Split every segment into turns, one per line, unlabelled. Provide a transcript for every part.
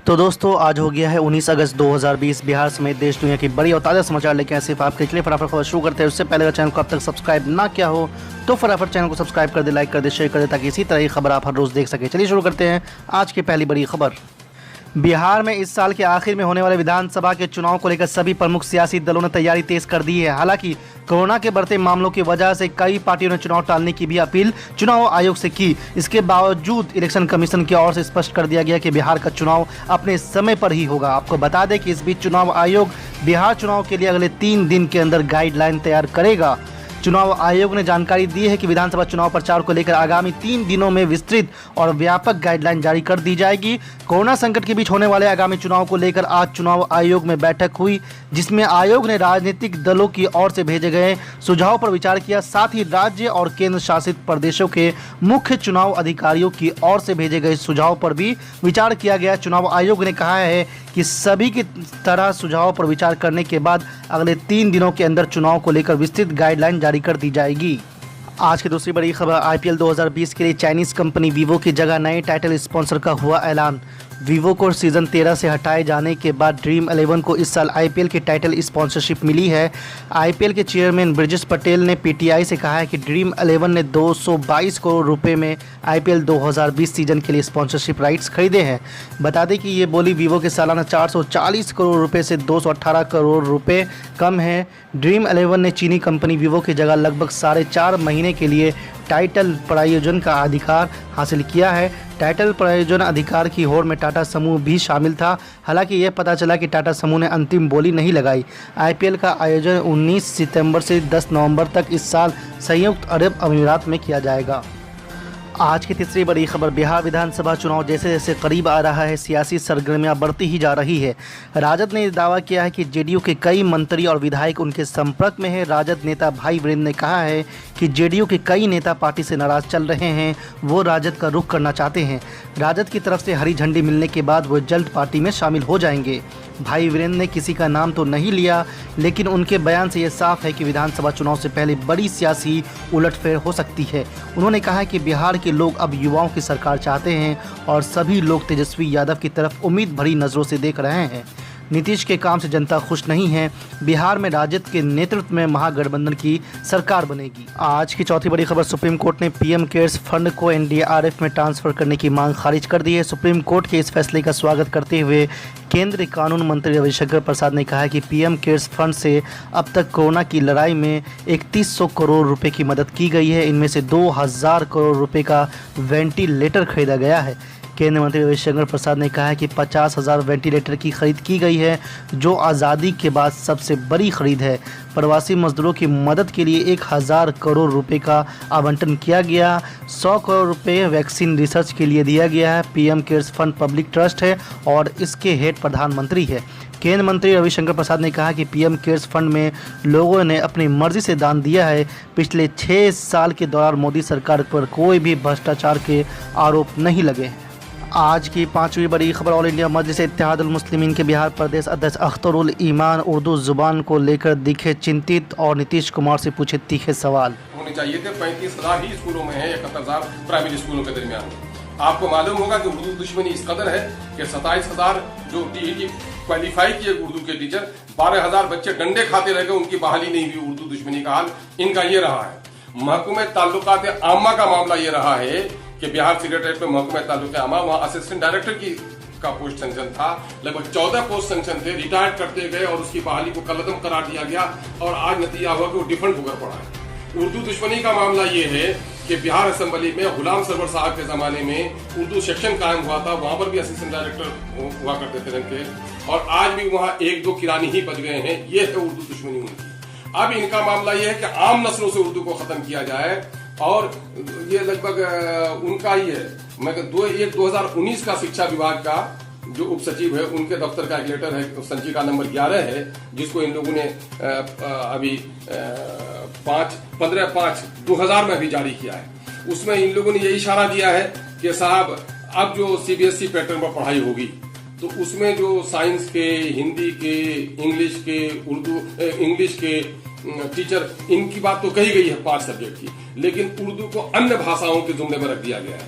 तो दोस्तों आज हो गया है 19 अगस्त 2020। बिहार समेत देश दुनिया की बड़ी और ताज़ा समाचार लेके आए सिर्फ आपके लिए। फटाफट खबर शुरू करते हैं। उससे पहले अगर चैनल को अब तक सब्सक्राइब ना किया हो तो फटाफट चैनल को सब्सक्राइब कर दे, लाइक कर दे, शेयर कर दे, ताकि इसी तरह की खबर आप हर रोज़ देख सकें। चलिए शुरू करते हैं आज की पहली बड़ी खबर। बिहार में इस साल के आखिर में होने वाले विधानसभा के चुनाव को लेकर सभी प्रमुख सियासी दलों ने तैयारी तेज कर दी है। हालांकि कोरोना के बढ़ते मामलों की वजह से कई पार्टियों ने चुनाव टालने की भी अपील चुनाव आयोग से की। इसके बावजूद इलेक्शन कमीशन की ओर से स्पष्ट कर दिया गया कि बिहार का चुनाव अपने समय पर ही होगा। आपको बता दें कि इस बीच चुनाव आयोग बिहार चुनाव के लिए अगले 3 दिन के अंदर गाइडलाइन तैयार करेगा। चुनाव आयोग ने जानकारी दी है कि विधानसभा चुनाव प्रचार को लेकर आगामी 3 दिनों में विस्तृत और व्यापक गाइडलाइन जारी कर दी जाएगी। कोरोना संकट के बीच होने वाले आगामी चुनाव को लेकर आज चुनाव आयोग में बैठक हुई, जिसमें आयोग ने राजनीतिक दलों की ओर से भेजे गए सुझाव पर विचार किया। साथ ही राज्य और केंद्र शासित प्रदेशों के मुख्य चुनाव अधिकारियों की ओर से भेजे गए सुझाव पर भी विचार किया गया। चुनाव आयोग ने कहा है कि सभी की तरह सुझाव पर विचार करने के बाद अगले 3 दिनों के अंदर चुनाव को लेकर विस्तृत गाइडलाइन जारी कर दी जाएगी। आज की दूसरी बड़ी खबर, आईपीएल 2020 के लिए चाइनीज कंपनी वीवो की जगह नए टाइटल स्पॉन्सर का हुआ ऐलान। वीवो को सीज़न 13 से हटाए जाने के बाद ड्रीम 11 को इस साल आईपीएल की टाइटल स्पॉन्सरशिप मिली है। आईपीएल के चेयरमैन ब्रिजेश पटेल ने पीटीआई से कहा है कि ड्रीम 11 ने 222 करोड़ रुपए में आईपीएल 2020 सीजन के लिए स्पॉन्सरशिप राइट्स खरीदे हैं। बता दें कि ये बोली वीवो के सालाना 440 करोड़ रुपए से 218 करोड़ रुपए कम है। ड्रीम 11 ने चीनी कंपनी वीवो की जगह लगभग 4.5 महीने के लिए टाइटल प्रायोजन का अधिकार हासिल किया है। टाइटल प्रायोजन अधिकार की होड़ में टाटा समूह भी शामिल था। हालांकि यह पता चला कि टाटा समूह ने अंतिम बोली नहीं लगाई। आईपीएल का आयोजन 19 सितंबर से 10 नवंबर तक इस साल संयुक्त अरब अमीरात में किया जाएगा। आज की तीसरी बड़ी खबर, बिहार विधानसभा चुनाव जैसे जैसे करीब आ रहा है, सियासी सरगर्मियां बढ़ती ही जा रही है। राजद ने दावा किया है कि जेडीयू के कई मंत्री और विधायक उनके संपर्क में है। राजद नेता भाई वीरेंद्र ने कहा है कि जेडीयू के कई नेता पार्टी से नाराज चल रहे हैं, वो राजद का रुख करना चाहते हैं। राजद की तरफ से हरी झंडी मिलने के बाद वो जल्द पार्टी में शामिल हो जाएंगे। भाई वीरेंद्र ने किसी का नाम तो नहीं लिया, लेकिन उनके बयान से ये साफ है कि विधानसभा चुनाव से पहले बड़ी सियासी उलटफेर हो सकती है। उन्होंने कहा कि बिहार के लोग अब युवाओं की सरकार चाहते हैं और सभी लोग तेजस्वी यादव की तरफ उम्मीद भरी नज़रों से देख रहे हैं। नीतीश के काम से जनता खुश नहीं है। बिहार में राजद के नेतृत्व में महागठबंधन की सरकार बनेगी। आज की चौथी बड़ी खबर, सुप्रीम कोर्ट ने पीएम केयर्स फंड को एनडीआरएफ में ट्रांसफर करने की मांग खारिज कर दी है। सुप्रीम कोर्ट के इस फैसले का स्वागत करते हुए केंद्रीय कानून मंत्री रविशंकर प्रसाद ने कहा है कि पीएम केयर्स फंड से अब तक कोरोना की लड़ाई में 3100 करोड़ रुपए की मदद की गई है। इनमें से 2000 करोड़ रुपए का वेंटिलेटर खरीदा गया है। केंद्रीय मंत्री रविशंकर प्रसाद ने कहा है कि 50,000 वेंटिलेटर की खरीद की गई है, जो आज़ादी के बाद सबसे बड़ी खरीद है। प्रवासी मजदूरों की मदद के लिए 1000 करोड़ रुपए का आवंटन किया गया। 100 करोड़ रुपए वैक्सीन रिसर्च के लिए दिया गया है। PM cares fund public trust है और इसके हेड प्रधानमंत्री है। केंद्रीय मंत्री रविशंकर प्रसाद ने कहा कि पीएम केयर्स फंड में लोगों ने अपनी मर्जी से दान दिया है। पिछले 6 साल के दौरान मोदी सरकार पर कोई भी भ्रष्टाचार के आरोप नहीं लगे। आज की पांचवी बड़ी खबर, ऑल इंडिया मजलिस इत्तेहादुल मुस्लिमीन के बिहार प्रदेश अध्यक्ष अख्तरुल ईमान उर्दू जुबान को लेकर दिखे चिंतित और नीतीश कुमार से पूछे तीखे सवाल।
होने चाहिए थे 35,000 ही स्कूलों में है, 71,000 प्राइमरी स्कूलों के दरमियान। आपको मालूम होगा कि उर्दू दुश्मनी इस कदर है कि 27,000 जो टीईटी क्वालिफाई किए उर्दू के टीचर, 12,000 बच्चे डंडे खाते रह गए, उनकी बहाली नहीं हुई। उर्दू दुश्मनी का हाल इनका ये रहा है। महकमे ताल्लुकात आमा का मामला ये रहा है कि बिहार सेक्रेटरीट में महकमे ताल्लुकात आमा, वहां असिस्टेंट डायरेक्टर का पोस्ट सेंक्शन था। लगभग 14 पोस्ट सेंक्शन थे, रिटायर्ड करते गए और उसकी बहाली को कलअदम करार दिया गया और आज नतीजा हुआ कि वो डिफरेंट होकर पड़ा है। उर्दू दुश्मनी का मामला ये है कि बिहार असेंबली में गुलाम सरवर साहब के जमाने में उर्दू सेक्शन कायम हुआ था, वहां पर भी असिस्टेंट डायरेक्टर हुआ करते थे रंग के, और आज भी वहां 1-2 किरानी ही बच गए हैं। ये है उर्दू दुश्मनी उनकी। अब इनका मामला ये है कि आम नस्लों से उर्दू को खत्म किया जाए, और ये लगभग उनका ही है। मैं 2019 का शिक्षा विभाग का जो उप सचिव है, उनके दफ्तर का एक लेटर है, संचिका नंबर 11 है, जिसको इन लोगों ने अभी 15/5/2000 में भी जारी किया है। उसमें इन लोगों ने ये इशारा दिया है कि साहब अब जो सीबीएसई पैटर्न पर पढ़ाई होगी तो उसमें जो साइंस के, हिंदी के, इंग्लिश के, इंग्लिश के टीचर, इनकी बात तो कही गई है 5 सब्जेक्ट की, लेकिन उर्दू को अन्य भाषाओं के जुमले में रख दिया गया है।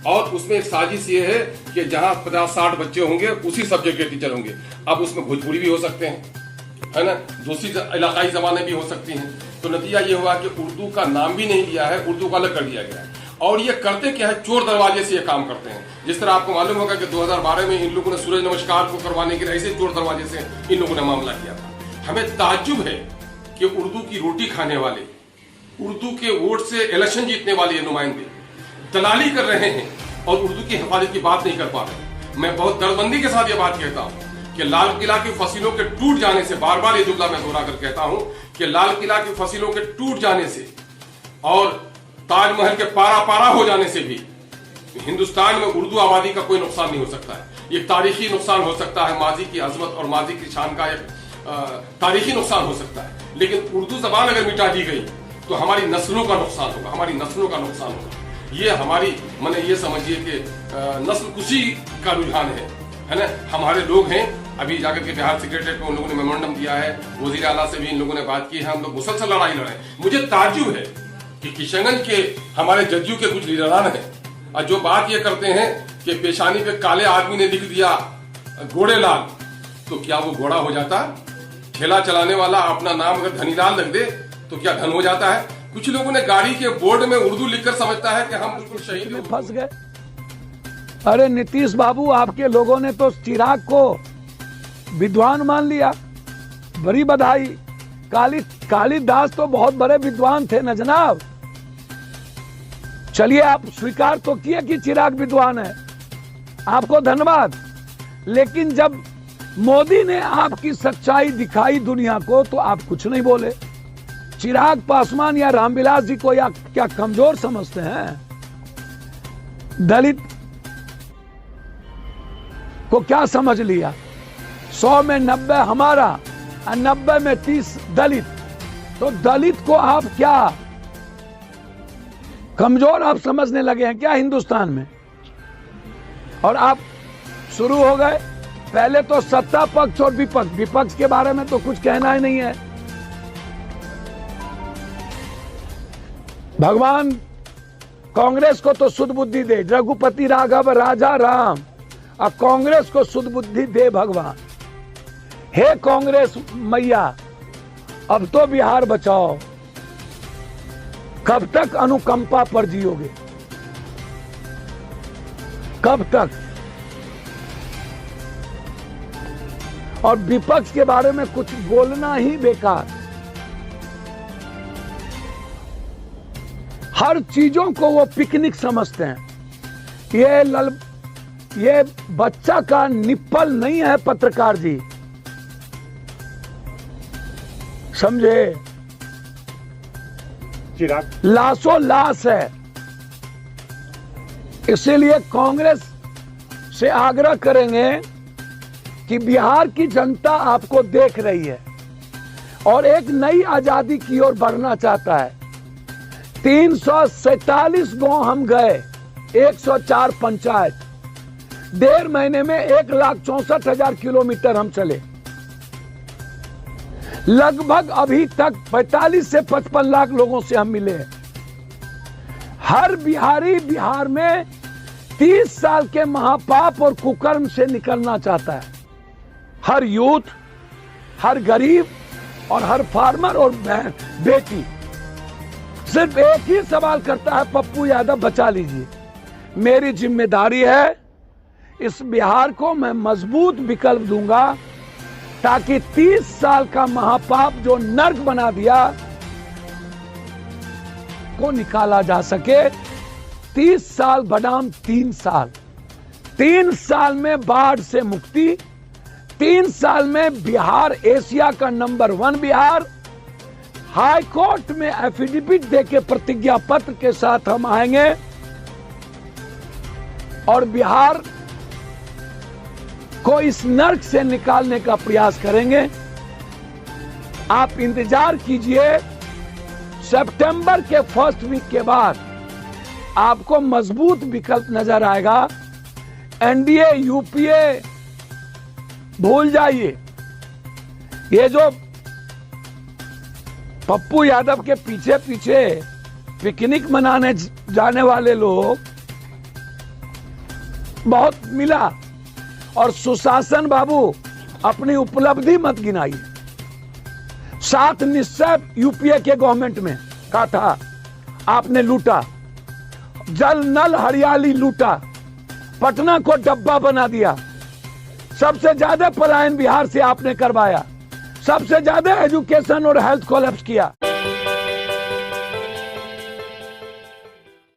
और उसमें एक साजिश ये है कि जहां 50-60 बच्चे होंगे उसी सब्जेक्ट के टीचर होंगे। अब उसमें भोजपुरी भी हो सकते हैं, है ना, दूसरी इलाकाई जबानें भी हो सकती हैं। तो नतीजा ये हुआ कि उर्दू का नाम भी नहीं लिया है, उर्दू को अलग कर दिया गया है। और ये करते क्या है, चोर दरवाजे से ये काम करते हैं। जिस तरह आपको मालूम होगा कि 2012 में इन लोगों ने सूरज नमस्कार को करवाने के लिए ऐसे चोर दरवाजे से इन लोगों ने मामला किया था। हमें ताज्जुब है कि उर्दू की रोटी खाने वाले, उर्दू के वोट से इलेक्शन जीतने वाले ये नुमाइंदे दलाली कर रहे हैं और उर्दू की हिफाजत की बात नहीं कर पा रहे। मैं बहुत दर्दमंदी के साथ ये बात कहता हूं कि लाल किला की फसलों के टूट जाने से, बार बार ये जुमला मैं दोहरा कर कहता हूं कि लाल किला की फसलों के टूट जाने से और ताजमहल के पारा पारा हो जाने से भी हिंदुस्तान में उर्दू आबादी का कोई नुकसान नहीं हो सकता है। ये तारीखी नुकसान हो सकता है, माजी की अजमत और माजी की शान का एक तारीखी नुकसान हो सकता है। लेकिन उर्दू जबान अगर मिटा दी गई तो हमारी नस्लों का नुकसान होगा, हमारी नस्लों का नुकसान होगा। ये हमारी मैंने ये समझिए कि नस्ल कुशी का रुझान है ना। हमारे लोग हैं, अभी जाकर के बिहार सेक्रेटरीट को उन लोगों ने मेमोरेंडम दिया है, वजीर आला से भी इन लोगों ने बात की है, हम लोग मुसलसल लड़ाई लड़े। मुझे ताज्जुब है कि किशनगंज के हमारे जदयू के कुछ लीडरान हैं और जो बात ये करते हैं कि पेशानी पे काले आदमी ने लिख दिया घोड़ेलाल, तो क्या वो घोड़ा हो जाता? ठेला चलाने वाला अपना नाम अगर धनीलाल रख दे तो क्या धन हो जाता है? कुछ लोगों ने गाड़ी के बोर्ड में उर्दू लिखकर समझता है कि हम बिल्कुल शहीद
में फंस गए। अरे नीतीश बाबू, आपके लोगों ने तो चिराग को विद्वान मान लिया, बड़ी बधाई। कालिदास तो बहुत बड़े विद्वान थे ना जनाब। चलिए, आप स्वीकार तो किए कि चिराग विद्वान है, आपको धन्यवाद। लेकिन जब मोदी ने आपकी सच्चाई दिखाई दुनिया को तो आप कुछ नहीं बोले। चिराग पासवान या रामविलास जी को या क्या कमजोर समझते हैं? दलित को क्या समझ लिया? 100 में 90 हमारा और 90 में 30 दलित। तो दलित को आप क्या कमजोर आप समझने लगे हैं क्या हिंदुस्तान में? और आप शुरू हो गए। पहले तो सत्ता पक्ष और विपक्ष के बारे में तो कुछ कहना ही नहीं है। भगवान कांग्रेस को तो सुध बुद्धि दे, रघुपति राघव राजा राम, और कांग्रेस को सुध बुद्धि दे भगवान। हे कांग्रेस मैया, अब तो बिहार बचाओ। कब तक अनुकंपा पर जियोगे? कब तक? और विपक्ष के बारे में कुछ बोलना ही बेकार। हर चीजों को वो पिकनिक समझते हैं। ये बच्चा का निप्पल नहीं है पत्रकार जी, समझे? लाशों लाश है। इसीलिए कांग्रेस से आग्रह करेंगे कि बिहार की जनता आपको देख रही है और एक नई आजादी की ओर बढ़ना चाहता है। 347 गांव हम गए, 104 पंचायत, 1.5 महीने में 1,64,000 किलोमीटर हम चले। लगभग अभी तक 45 से 55 लाख लोगों से हम मिले। हर बिहारी बिहार में 30 साल के महापाप और कुकर्म से निकलना चाहता है। हर यूथ, हर गरीब और हर फार्मर और बेटी सिर्फ एक ही सवाल करता है, पप्पू यादव बचा लीजिए। मेरी जिम्मेदारी है, इस बिहार को मैं मजबूत विकल्प दूंगा ताकि 30 साल का महापाप जो नर्क बना दिया को निकाला जा सके। 30 साल बनाम 3 साल, 3 साल में बाढ़ से मुक्ति, 3 साल में बिहार एशिया का नंबर 1 बिहार। हाई कोर्ट में एफिडेविट देके प्रतिज्ञा पत्र के साथ हम आएंगे और बिहार को इस नर्क से निकालने का प्रयास करेंगे। आप इंतजार कीजिए, सितंबर के फर्स्ट वीक के बाद आपको मजबूत विकल्प नजर आएगा। एनडीए, यूपीए भूल जाइए। ये जो पप्पू यादव के पीछे पीछे पिकनिक मनाने जाने वाले लोग, बहुत मिला। और सुशासन बाबू अपनी उपलब्धि मत गिनाइए। 7 निश्चय यूपीए के गवर्नमेंट में का था, आपने लूटा। जल नल हरियाली लूटा, पटना को डब्बा बना दिया। सबसे ज्यादा पलायन बिहार से आपने करवाया, सबसे ज्यादा एजुकेशन और हेल्थ कोलैप्स किया।